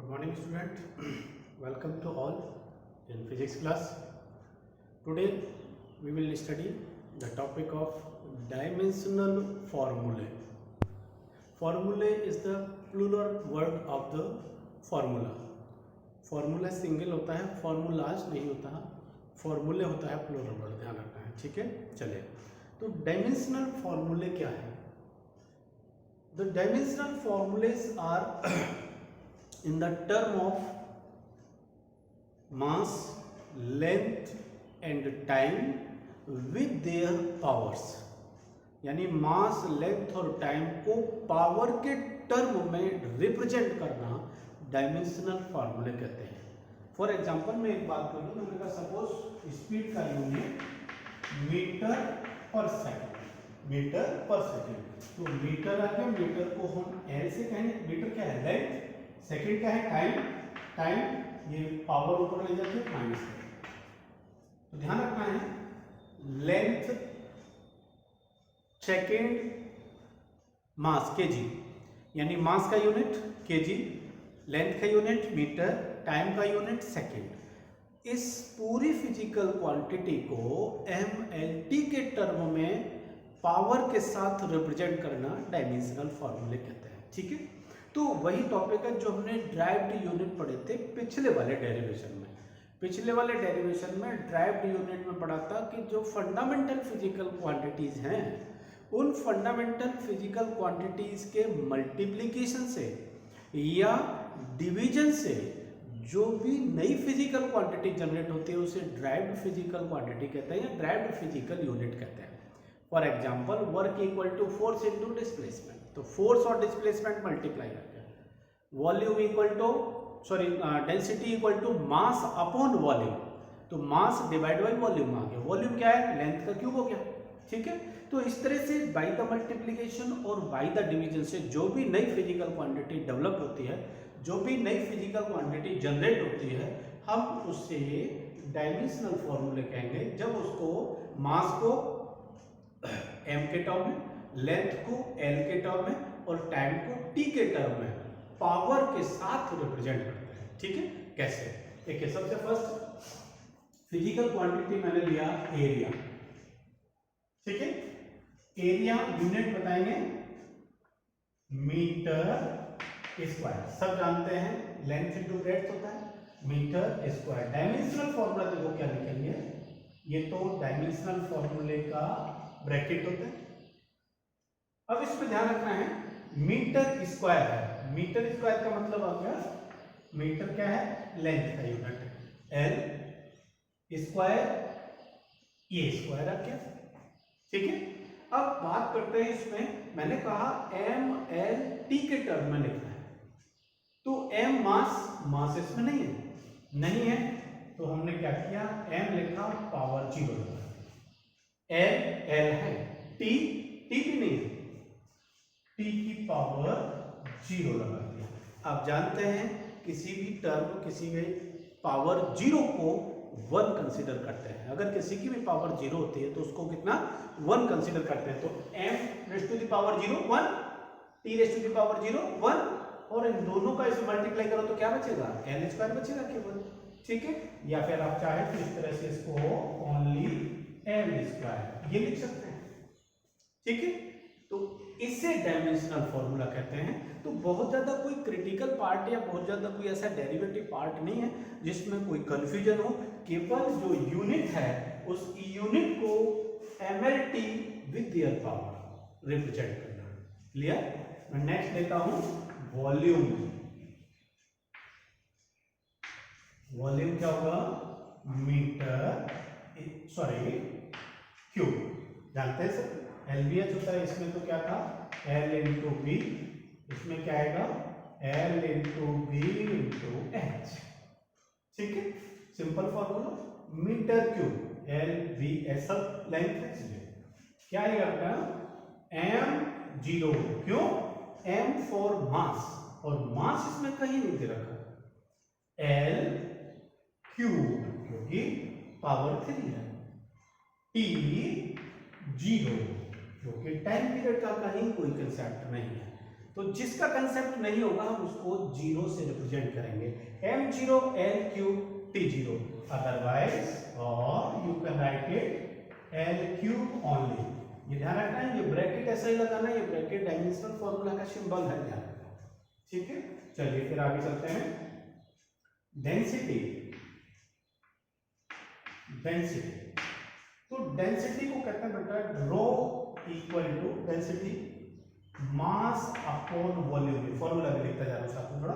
Good morning, student. Welcome to all in physics class. Today we will study the topic of dimensional formulae. Formulae is the plural word of the formula. Formula single होता है, formulas नहीं होता है, formulae होता है plural word, ध्यान रखना है, ठीक है। चलिए, तो dimensional formulae क्या है? The dimensional formulas are in the term of mass, length and time with their powers. यानी मास, लेंथ और टाइम को पावर के टर्म में रिप्रेजेंट करना डायमेंशनल फॉर्मूले कहते हैं। फॉर एग्जांपल मैं एक बात करूँ, मैंने कहा सपोज स्पीड का यूनिट मीटर पर सेकंड, मीटर पर सेकंड, तो मीटर आ गया, मीटर को हम एल से कहेंगे। मीटर क्या है? लेंथ। सेकंड क्या है? टाइम। टाइम ये पावर ऊपर ले जाती है माइनस है, तो ध्यान रखना है लेंथ सेकेंड, मास केजी, यानी मास का यूनिट केजी, लेंथ का यूनिट मीटर, टाइम का यूनिट सेकेंड। इस पूरी फिजिकल क्वांटिटी को mLT के टर्म में पावर के साथ रिप्रेजेंट करना डायमेंशनल फॉर्मूले कहते हैं, ठीक है। तो वही टॉपिक है जो हमने ड्राइव्ड यूनिट पढ़े थे पिछले वाले डेरिवेशन में। पिछले वाले डेरिवेशन में ड्राइव्ड यूनिट में पढ़ा था कि जो फंडामेंटल फिजिकल क्वांटिटीज हैं, उन फंडामेंटल फिजिकल क्वांटिटीज के मल्टीप्लिकेशन से या डिवीजन से जो भी नई फिजिकल क्वांटिटी जनरेट होती है उसे ड्राइव्ड फिजिकल क्वांटिटी कहते हैं या ड्राइव्ड फिजिकल यूनिट कहते हैं। For example, work equal to force into displacement, तो फोर्स और डिस्प्लेसमेंट मल्टीप्लाई करके volume equal to density equal to mass upon volume, तो मास डिवाइड बाई वॉल्यूम आ गया। वॉल्यूम क्या है? लेंथ का क्यूब हो गया, ठीक है। तो इस तरह से बाय द मल्टीप्लिकेशन और बाय द डिवीजन से जो भी नई फिजिकल क्वांटिटी डेवलप होती है, जो भी नई फिजिकल क्वांटिटी जनरेट होती है, हम उससे डायमेंशनल फॉर्मूले कहेंगे जब उसको मास को m के टर्म में, लेंथ को l के टर्म में और टाइम को t के टर्म में पावर के साथ रिप्रेजेंट करते हैं, ठीक है। कैसे? देखिए, सबसे फर्स्ट फिजिकल क्वांटिटी मैंने लिया एरिया, ठीक है। एरिया यूनिट बताएंगे मीटर स्क्वायर, सब जानते हैं लेंथ इनटू ब्रेड्थ होता है मीटर स्क्वायर। डायमेंशनल फॉर्मूला देखो क्या लिखेंगे, ये तो डायमेंशनल फॉर्मूले का ब्रैकेट होता है। अब इसमें ध्यान रखना है मीटर स्क्वायर है, मीटर स्क्वायर का मतलब आ गया, मीटर क्या है? लेंथ का यूनिट, एल स्क्वायर, ये स्क्वायर आ गया, ठीक है। अब बात करते हैं इसमें, मैंने कहा एम एल टी के टर्म में लिखना है, तो एम मास, मास इसमें नहीं है, तो हमने क्या किया, एम लिखा, पावर 0 लगा, एल है, टी भी नहीं है, टी की पावर 0 लगा दिया। आप जानते हैं किसी भी टर्म, किसी भी पावर 0 को 1 कंसीडर करते हैं। अगर किसी की भी पावर 0 होती है तो उसको कितना? 1 कंसीडर करते हैं। तो m raise to the power 0 1, t raise to the power 0 1, और इन दोनों का इसे मल्टीप्लाई करो तो क्या बचेगा? l स्क्वायर बचेगा केवल, ठीक है। या फिर आप चाहे तो इस तरह से इसको ओनली l स्क्वायर ये लिख सकते हैं, ठीक है। तो इसे डायमेंशनल फॉर्मूला कहते हैं। तो बहुत ज्यादा कोई क्रिटिकल पार्ट या बहुत ज्यादा कोई ऐसा डेरिवेटिव पार्ट नहीं है जिसमें कोई कंफ्यूजन हो। केवल जो यूनिट है उस यूनिट को mLT with their power represent करना। क्लियर? मैं नेक्स्ट लेता हूं वॉल्यूम। वॉल्यूम क्या होगा? मीटर क्यूब, जानते हैं सर, LBH होता है, इसमें तो क्या था? L इंटू बी, इसमें क्या आएगा? L into b into h, ठीक है। Simple formula, metre cube L B S, सब लेंथ है, इसलिए क्या आएगा आपका? m0, क्यों? m फॉर मास, और मास इसमें कहीं नहीं दे रखा, L क्यूब क्योंकि पावर 3 है, T 0 क्योंकि टाइम पीरियड का कहीं कोई कंसेप्ट नहीं है, तो जिसका कंसेप्ट नहीं होगा हम उसको जीरो से रिप्रेजेंट करेंगे, m0 l cube t0, otherwise और you can write it l cube only. ये ध्यान रखना है, ये ब्रैकेट ऐसा ही लगाना है, ये ब्रैकेट डायमेंशनल फॉर्मूला का सिंबल है, ध्यान रखना, ठीक है। चलिए फिर आगे चलते हैं। डेंसिटी, तो डेंसिटी को कहते हैं बेटा rho equal to density mass upon volume. Formula भी लिखता जा रहा हूं साथ में थोड़ा,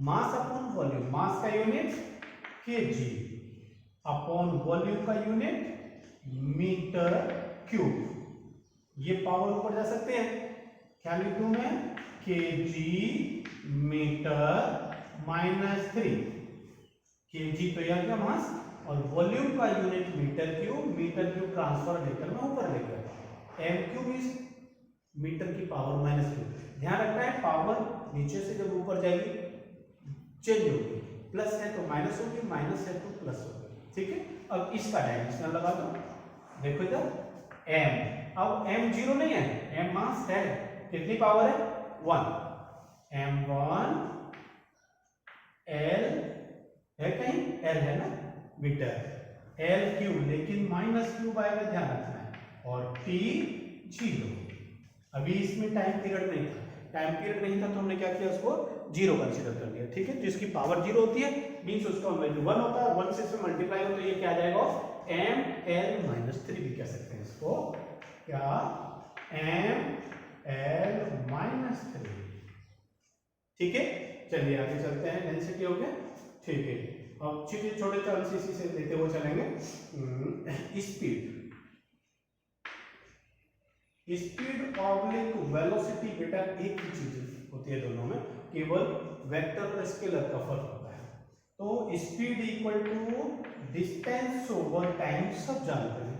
मास अपॉन वॉल्यूम, मास का यूनिट केजी अपॉन वॉल्यूम का यूनिट मीटर क्यूब। ये पावर ऊपर जा सकते हैं, क्या लिखूं मैं, केजी मीटर -3, केजी तो यह क्या मास, और वॉल्यूम का यूनिट मीटर क्यूब ट्रांसफर लेकर मैं ऊपर लेकर एम क्यूब इज मीटर की पावर -3। ध्यान रखना है पावर नीचे से जब ऊपर जाएगी चेंज होगी, प्लस है तो माइनस होगी, माइनस है तो प्लस होगी, ठीक है। अब इसका डायमेंशन लगा दो, देखो इधर m, अब m जीरो नहीं है, m मास है, कितनी पावर है 1, m1 l है, कहीं l है ना मीटर, l क्यूब, लेकिन माइनस क्यूब आएगा, ध्यान रखना है, और t जीरो। अभी इसमें टाइम पीरियड नहीं था, टाइम पीरियड नहीं था तो हमने क्या किया, उसको जीरो कंसीडर कर लिया, ठीक है। जिसकी पावर जीरो होती है मींस उसका वैल्यू 1 होता है, 1 से इसमें मल्टीप्लाई हो तो ये क्या आ जाएगा, m l -3 भी कह सकते हैं इसको, क्या m l -3, ठीक है। चलिए आगे चलते हैं, डेंसिटी हो गया, ठीक है। अब छोटे छोटे टर्म्स इसी से लेते हुए चलेंगे। स्पीड ऑब्लिक वेलोसिटी बेटा एक ही चीज होती है दोनों में, केवल वेक्टर और स्केलर का फर्क होता है। तो speed equal to distance over time, सब जानते हैं,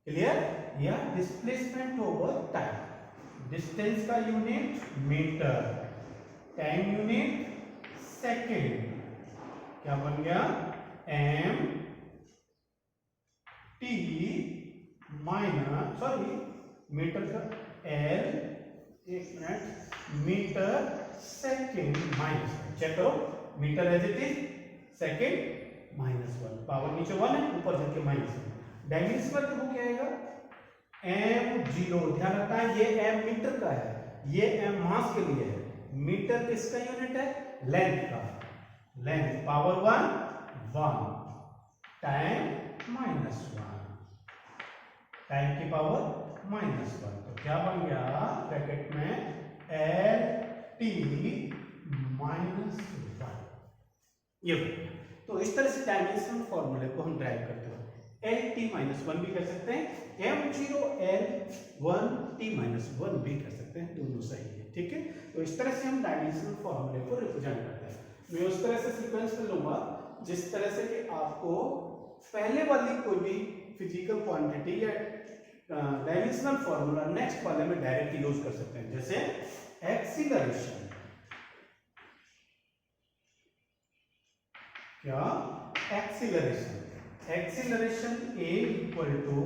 क्लियर, या डिस्प्लेसमेंट ओवर टाइम। डिस्टेंस का unit metre, time unit second, क्या बन गया, m t minus, sorry metre का l, एक minute, metre second minus, check करो, metre as it is, second -1, power नीचे 1 है, ऊपर जाके -1। डायमेंशन देखो क्या आएगा, m0, ध्यान रखना है ये m मीटर का है, ये m मास के लिए है, मीटर किसका यूनिट है, लेंथ का, लेंथ पावर 1 टाइम -1, टाइम की पावर -1, तो क्या बन गया ब्रैकेट में l t -1, ये। तो इस तरह से डायमेंशनल फॉर्मूले को हम ड्राइव करते हैं, l t -1 भी कर सकते हैं, m0 l 1 t -1 भी कर सकते हैं, दोनों सही है, ठीक है। तो इस तरह से हम डायमेंशनल फॉर्मूले को रिप्रेजेंट करते हैं। मैं उस तरह से सीक्वेंस में लूंगा जिस तरह से कि आपको पहले वाली कोई भी फिजिकल क्वांटिटी या डायमेंशनल फॉर्मूला नेक्स्ट वाले में डायरेक्ट यूज कर सकते हैं, जैसे एक्सीलरेशन, क्या, acceleration a equal to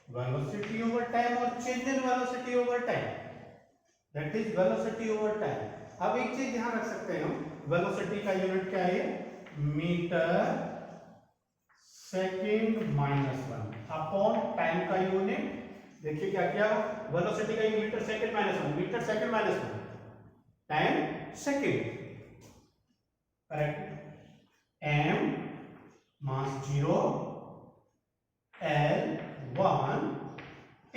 velocity over time और change in velocity over time, that is velocity over time. अब एक चीज ध्यान रख सकते हैं हम, वेलोसिटी का यूनिट क्या है, मीटर सेकेंड -1 अपॉन टाइम का यूनिट, देखिए क्या किया, वेलोसिटी का unit metre second -1, metre second -1, time second, correct, m mass 0, l 1, t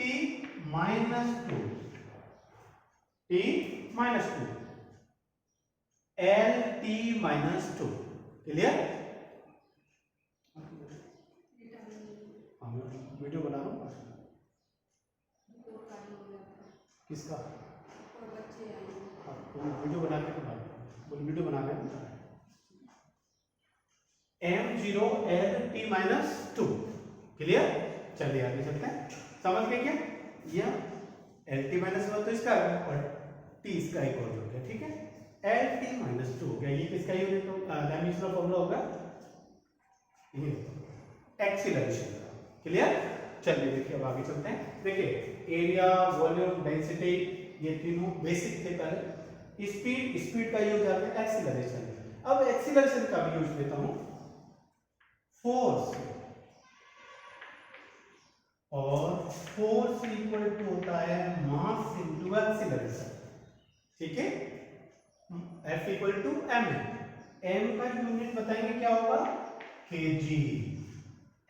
-2, l t -2, clear. Video बना रहा हूँ, किसका, वीडियो बना के बोल, वीडियो बना रहे हैं, m0 l t -2, क्लियर। चलिए आगे चलते हैं, समझ गए क्या, यह l t -1 तो इसका और t इसका एक और हो गया, ठीक है, l t -2 हो गया, ये किसका यूनिट डायमेंशनल फॉर्मूला होगा, ये एक्सीलरेशन का, क्लियर। चलिए देखिए अब आगे चलते हैं, देखिए एरिया, वॉल्यूम, डेंसिटी, ये तीनों बेसिक थे पहले। स्पीड का यूज आ गया एक्सीलरेशन। अब एक्सीलरेशन का भी यूज लेता हूं, फोर्स, और फोर्स इक्वल टू होता है मास इनटू एक्सीलरेशन, ठीक है। F equal to m, m का यूनिट बताएंगे क्या होगा, kg।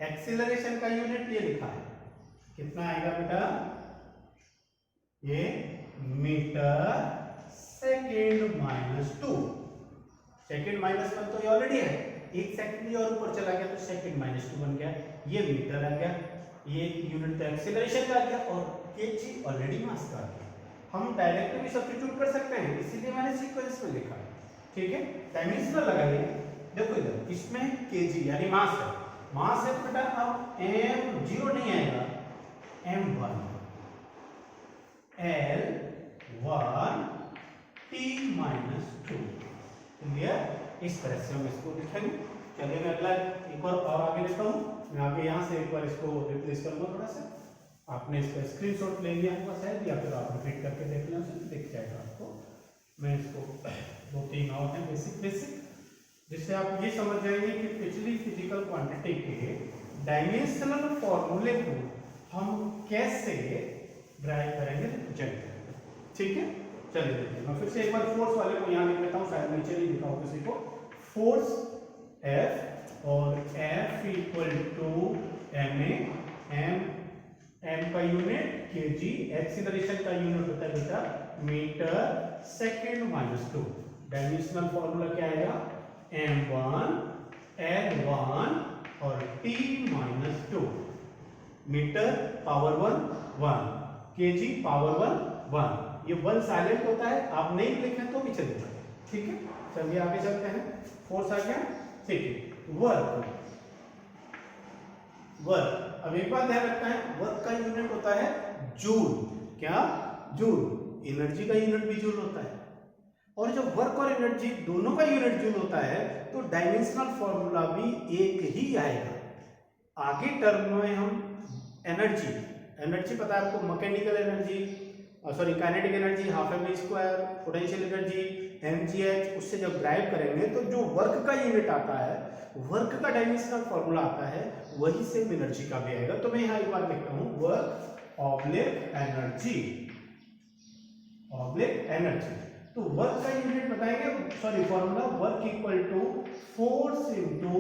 एक्सीलरेशन का यूनिट ये लिखा है, कितना आएगा बेटा, ये metre second minus 2। Second minus 1 तो ये ऑलरेडी है, एक सेकंड और ऊपर चला गया तो सेकेंड माइनस 2 बन गया, ये मीटर आ गया, ये यूनिट तो एक्सीलरेशन का आ गया, और kg ऑलरेडी मास का आ गया। हम डायरेक्ट भी सब्स्टिट्यूट कर सकते हैं, इसीलिए मैंने सीक्वेंस में लिखा है, ठीक है। डायमेंशनल लगाइए, देखो इधर इसमें kg यानी मास है, मास है तो बेटा अब m 0 नहीं आएगा, m1 L1 T minus 2, clear. इस तरह से हम इसको लिखेंगे। चलिए मैं अगला एक और आगे लिखता हूँ, मैं आगे यहाँ से एक बार इसको रिप्लेस करूँगा थोड़ा सा। आपने इसका स्क्रीनशॉट ले लिया होगा शायद, या फिर आप रिपीट करके देख लें, उसे दिख जाएगा आपको। मैं इसको 2-3 और हैं बेसिक, जिससे आप ये समझ जाएंगे कि पिछली फिजिकल क्वांटिटी के डायमेंशनल फॉर्मूले को हम कैसे ड्राइव करेंगे, रिप्रेजेंट करेंगे, ठीक है। चलिए देखिए, मैं फिर से एक बार फोर्स वाले को यहाँ लिख लेता हूँ, शायद नीचे नहीं लिखा हो किसी को। फोर्स F और F इक्वल टू एम का यूनिट kg, एक्सीलरेशन का यूनिट होता है बेटा metre second minus 2। Dimensional formula क्या आएगा, m1 L1 और t minus 2, metre power 1 kg power 1। ये 1 साइलेंट होता है, आप नहीं लिखें तो भी चलेगा, ठीक है। चलिए आगे चलते हैं। फोर्स आ गया, ठीक है। वर्क, अब एक बात ध्यान रखना है, वर्क का यूनिट होता है जूल। क्या, जूल। एनर्जी का यूनिट भी जूल होता है, और जब वर्क और एनर्जी दोनों का यूनिट जूल होता है तो डायमेंशनल फॉर्मूला भी एक ही आएगा। आगे टर्म में हम एनर्जी पता है आपको, mechanical energy, sorry kinetic energy half m square, potential energy mgh, उससे जब ड्राइव करेंगे तो जो वर्क का यूनिट आता है, वर्क का डायमेंशनल फॉर्मूला आता है, वही सेम एनर्जी का भी आएगा। तो मैं यहाँ एक बार लिखता हूँ, वर्क ऑब्लिक एनर्जी। तो वर्क का यूनिट बताएंगे, sorry formula, work equal to force into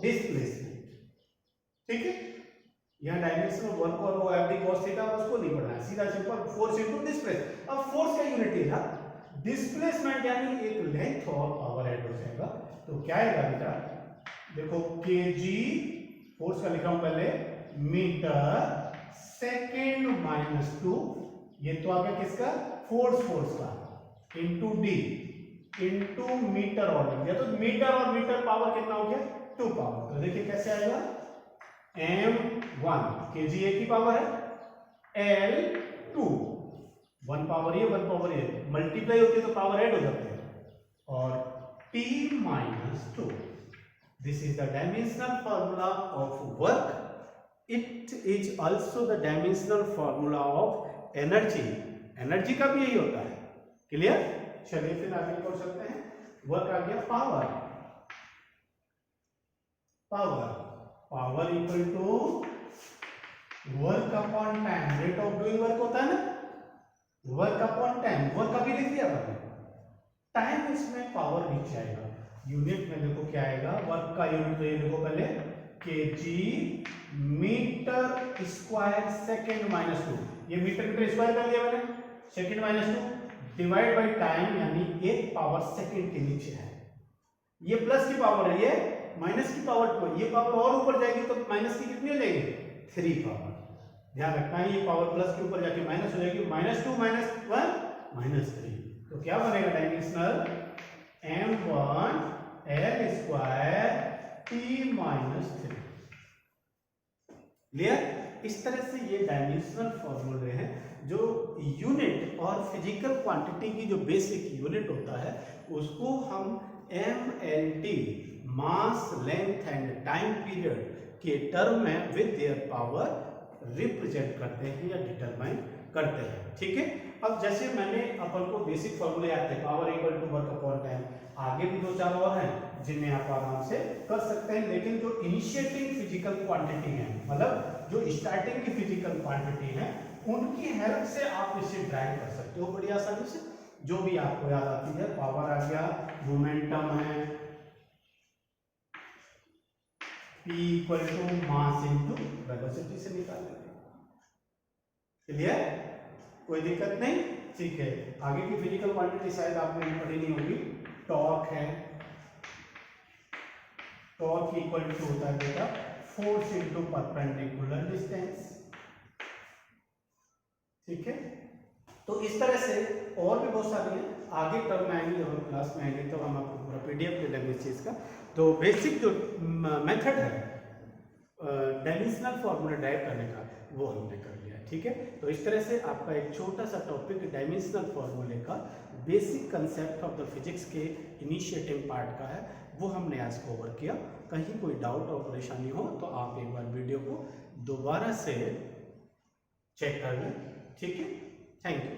displacement, ठीक है। यहाँ डायमेंशन ऑफ वर्क और वो एफडी cos थीटा उसको नहीं पढ़ना है, सीधा सिंपल फोर्स इनटू डिस्प्लेसमेंट। अब फोर्स का यूनिट है ना डिस्प्लेसमेंट, यानी एक लेंथ और पावर ऐड हो जाएगा, तो क्या आएगा बेटा, देखो kg, फोर्स का लिखा हूं पहले, मीटर सेकेंड माइनस 2, ये तो आ गया किसका, फोर्स का, इंटू डी, इंटू मीटर और डी, तो मीटर और मीटर पावर कितना हो गया, 2 पावर। तो देखिए कैसे आएगा, m1 kg एक ही पावर है, L2 1 पावर ये 1 पावर ये, मल्टीप्लाई होती है तो पावर ऐड हो जाती है, और t minus 2। This is the dimensional formula of work, it is also the dimensional formula of energy का भी यही होता है, क्लियर। चलिए फिर आगे कर सकते हैं। वर्क आ गया, power equal to work upon time, rate of doing work होता है ना, वर्क अपॉन टाइम, वर्क अभी लिख दिया आपने, टाइम इसमें पावर नीचे आएगा, यूनिट में देखो क्या आएगा, वर्क का यूनिट तो ये देखो पहले, kg metre square second minus 2, ये मीटर स्क्वायर कर लिया मैंने, second minus 2 divide by time, यानी 1 पावर सेकेंड के नीचे है, ये प्लस की पावर है, ये माइनस की पावर 2, ये पावर और ऊपर जाएगी तो माइनस की कितनी हो जाएगी, 3 पावर। ध्यान रखना है, ये पावर प्लस के ऊपर जाके माइनस हो जाएगी, -2 -1 -3, तो क्या बनेगा dimensional, m1 L square t minus 3, clear. इस तरह से ये डायमेंशनल फॉर्मूले हैं, जो यूनिट और फिजिकल क्वांटिटी की जो बेसिक यूनिट होता है उसको हम MLT, mass length and time period के टर्म में विद देयर पावर रिप्रेजेंट करते हैं या डिटरमाइन करते हैं। ठीक है, अब जैसे मैंने अपन को बेसिक फॉर्मूले याद थे, power equal to work upon time, आगे भी 2-4 और हैं जिन्हें आप आराम से कर सकते हैं, लेकिन जो इनिशिएटिंग फिजिकल क्वांटिटी है, मतलब जो स्टार्टिंग की फिजिकल क्वांटिटी है, उनकी हेल्प से आप इसे ड्राइव कर सकते हो बड़ी आसानी से। जो भी आपको याद आती है, पावर आ गया, मोमेंटम है, P equal to mass into velocity से निकाल लेंगे। क्लियर, कोई दिक्कत नहीं। ठीक है, आगे की फिजिकल क्वांटिटी शायद आपने पढ़ी नहीं होगी। टॉर्क है, टॉर्क इक्वल टू होता है बेटा फोर्स इंटू परपेंडिकुलर डिस्टेंस। ठीक है, तो इस तरह से और भी बहुत सारी हैं, आगे टर्म में आएंगे, जब हम क्लास में आएंगे तो हम आपको पूरा पीडीएफ दे देंगे इस चीज़ का। तो बेसिक जो मेथड है डायमेंशनल फॉर्मूला ड्राइव करने का, वो हमने कर लिया। ठीक है, तो इस तरह से आपका एक छोटा सा टॉपिक डायमेंशनल फॉर्मूले का basic concept of the physics के इनिशिएटिंग पार्ट का है, वो हमने आज कवर किया। कहीं कोई डाउट और परेशानी हो तो आप एक बार वीडियो को दोबारा से चेक कर लें। ठीक है, थैंक यू।